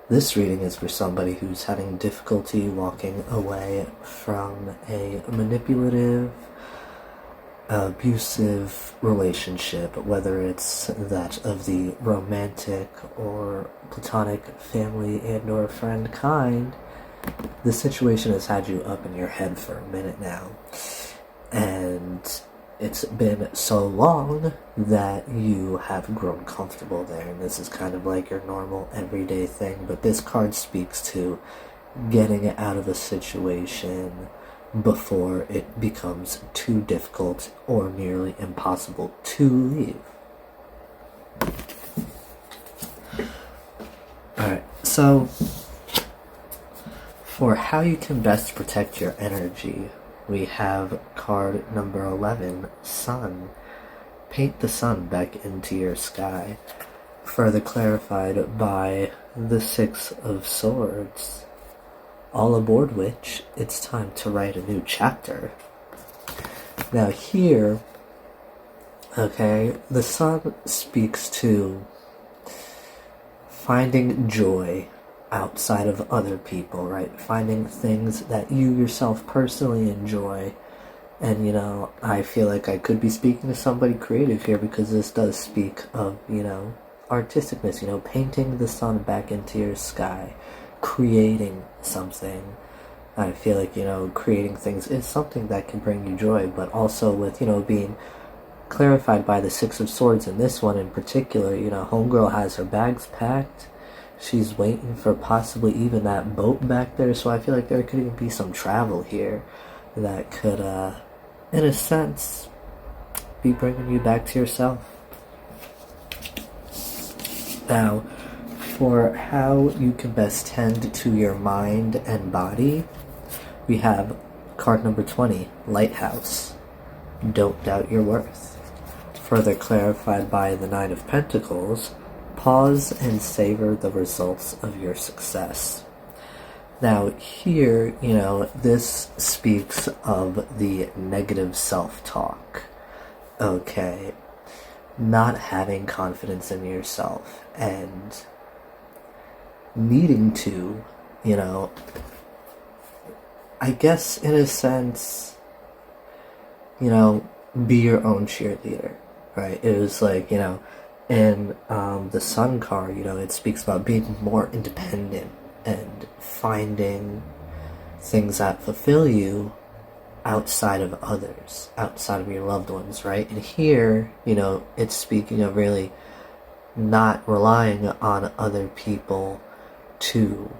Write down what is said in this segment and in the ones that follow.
This reading is for somebody who's having difficulty walking away from a manipulative, abusive relationship, whether it's that of the romantic or platonic family and or friend kind. The situation has had you up in your head for a minute now, and it's been so long that you have grown comfortable there, and this is kind of like your normal everyday thing. But this card speaks to getting out of a situation before it becomes too difficult or nearly impossible to leave. Alright, so for how you can best protect your energy, we have card number 11, Sun. Paint the sun back into your sky, further clarified by the Six of Swords. All aboard which, it's time to write a new chapter. Now here, okay, the sun speaks to finding joy outside of other people, right? Finding things that you yourself personally enjoy. And, I feel like I could be speaking to somebody creative here, because this does speak of, artisticness, painting the sun back into your sky, creating something. I feel like, creating things is something that can bring you joy, but also with, being clarified by the Six of Swords in this one in particular, homegirl has her bags packed. She's waiting for possibly even that boat back there, so I feel like there could even be some travel here that could, in a sense, be bringing you back to yourself. Now, for how you can best tend to your mind and body, we have card number 20, Lighthouse. Don't doubt your worth. Further clarified by the Nine of Pentacles, pause and savor the results of your success. Now here, this speaks of the negative self-talk. Okay. Not having confidence in yourself and needing to, I guess in a sense, be your own cheerleader, right? It was like, in the Sun card, it speaks about being more independent and finding things that fulfill you outside of others, outside of your loved ones, right? And here, it's speaking of really not relying on other people to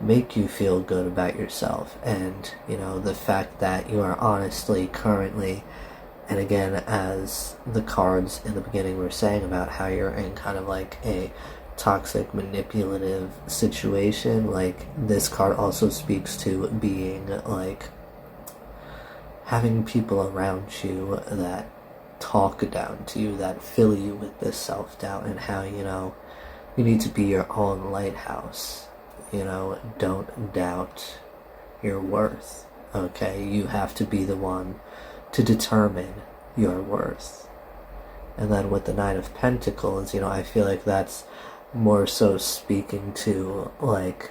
make you feel good about yourself, and, the fact that you are honestly currently, and again, as the cards in the beginning were saying about how you're in kind of like a toxic, manipulative situation, like this card also speaks to being like having people around you that talk down to you, that fill you with this self-doubt, and how, you need to be your own lighthouse. Don't doubt your worth, okay? You have to be the one to determine your worth. And then with the Nine of Pentacles, I feel like that's more so speaking to, like,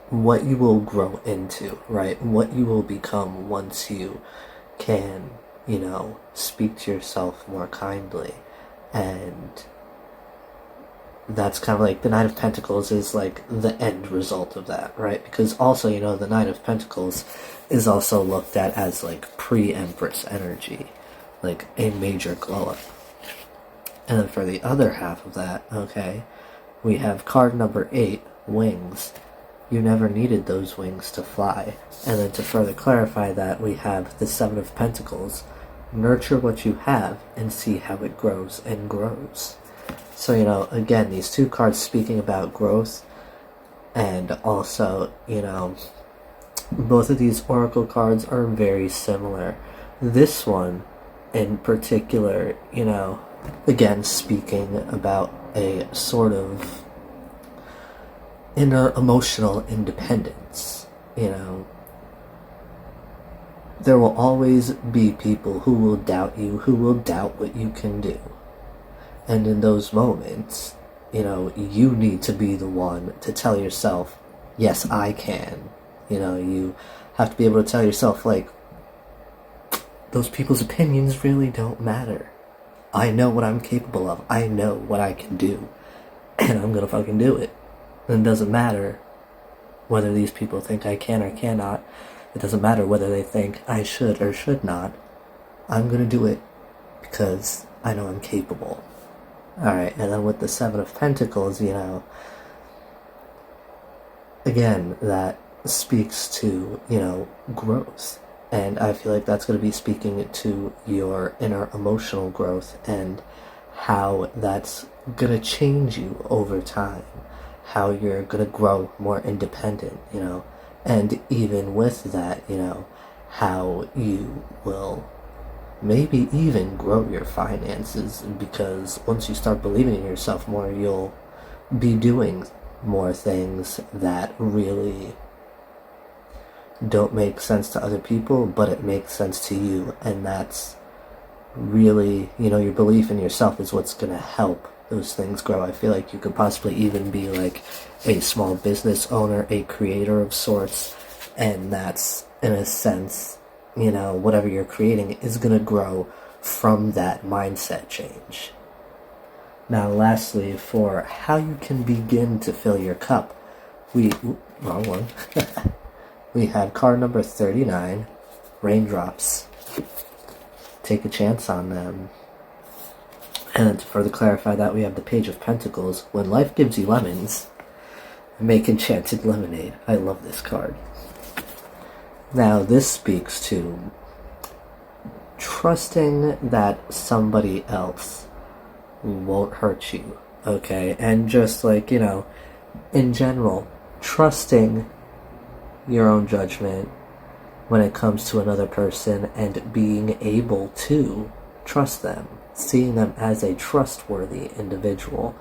what you will grow into, right? What you will become once you can, speak to yourself more kindly. And that's kind of like the Nine of Pentacles is like the end result of that, right? Because also, the Nine of Pentacles is also looked at as like pre-Empress energy, like a major glow up. And then for the other half of that, okay, we have card number 8, Wings. You never needed those wings to fly. And then to further clarify that, we have the Seven of Pentacles. Nurture what you have and see how it grows and grows. So, again, these two cards speaking about growth, and also, both of these oracle cards are very similar. This one in particular, again, speaking about a sort of inner emotional independence. There will always be people who will doubt you, who will doubt what you can do. And in those moments, you know, you need to be the one to tell yourself, yes, I can. You know, you have to be able to tell yourself, like, those people's opinions really don't matter. I know what I'm capable of. I know what I can do. And I'm gonna fucking do it. And it doesn't matter whether these people think I can or cannot. It doesn't matter whether they think I should or should not. I'm gonna do it because I know I'm capable. Alright, and then with the Seven of Pentacles, you know, again, that speaks to, you know, growth. And I feel like that's going to be speaking to your inner emotional growth and how that's going to change you over time. How you're going to grow more independent, you know. And even with that, you know, how you will maybe even grow your finances, because once you start believing in yourself more, you'll be doing more things that really don't make sense to other people, but it makes sense to you. And that's really, you know, your belief in yourself is what's going to help those things grow. I feel like you could possibly even be like a small business owner, a creator of sorts, and that's, in a sense, you know, whatever you're creating is going to grow from that mindset change. Now, lastly, for how you can begin to fill your cup, wrong one. We have card number 39, Raindrops. Take a chance on them. And to further clarify that, we have the Page of Pentacles. When life gives you lemons, make enchanted lemonade. I love this card. Now, this speaks to trusting that somebody else won't hurt you, okay? And just like, you know, in general, trusting your own judgment when it comes to another person and being able to trust them, seeing them as a trustworthy individual.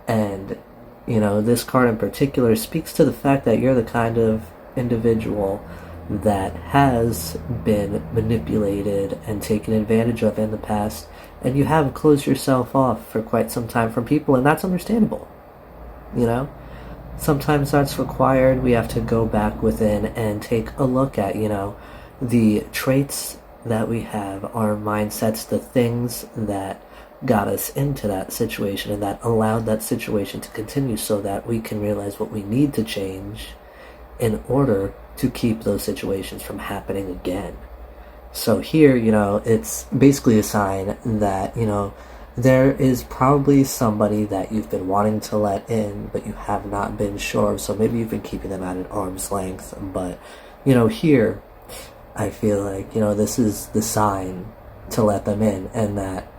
And, you know, this card in particular speaks to the fact that you're the kind of individual that has been manipulated and taken advantage of in the past, and you have closed yourself off for quite some time from people, and that's understandable. You know, sometimes that's required. We have to go back within and take a look at, you know, the traits that we have, our mindsets, the things that got us into that situation and that allowed that situation to continue, so that we can realize what we need to change in order to keep those situations from happening again. So here, you know, it's basically a sign that, you know, there is probably somebody that you've been wanting to let in, but you have not been sure. So maybe you've been keeping them at an arm's length. But, you know, here, I feel like, you know, this is the sign to let them in, and that,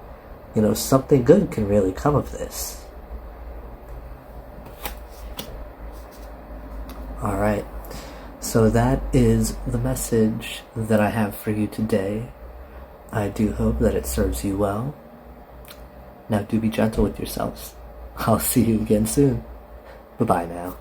you know, something good can really come of this. Alright. So that is the message that I have for you today. I do hope that it serves you well. Now do be gentle with yourselves. I'll see you again soon. Bye-bye now.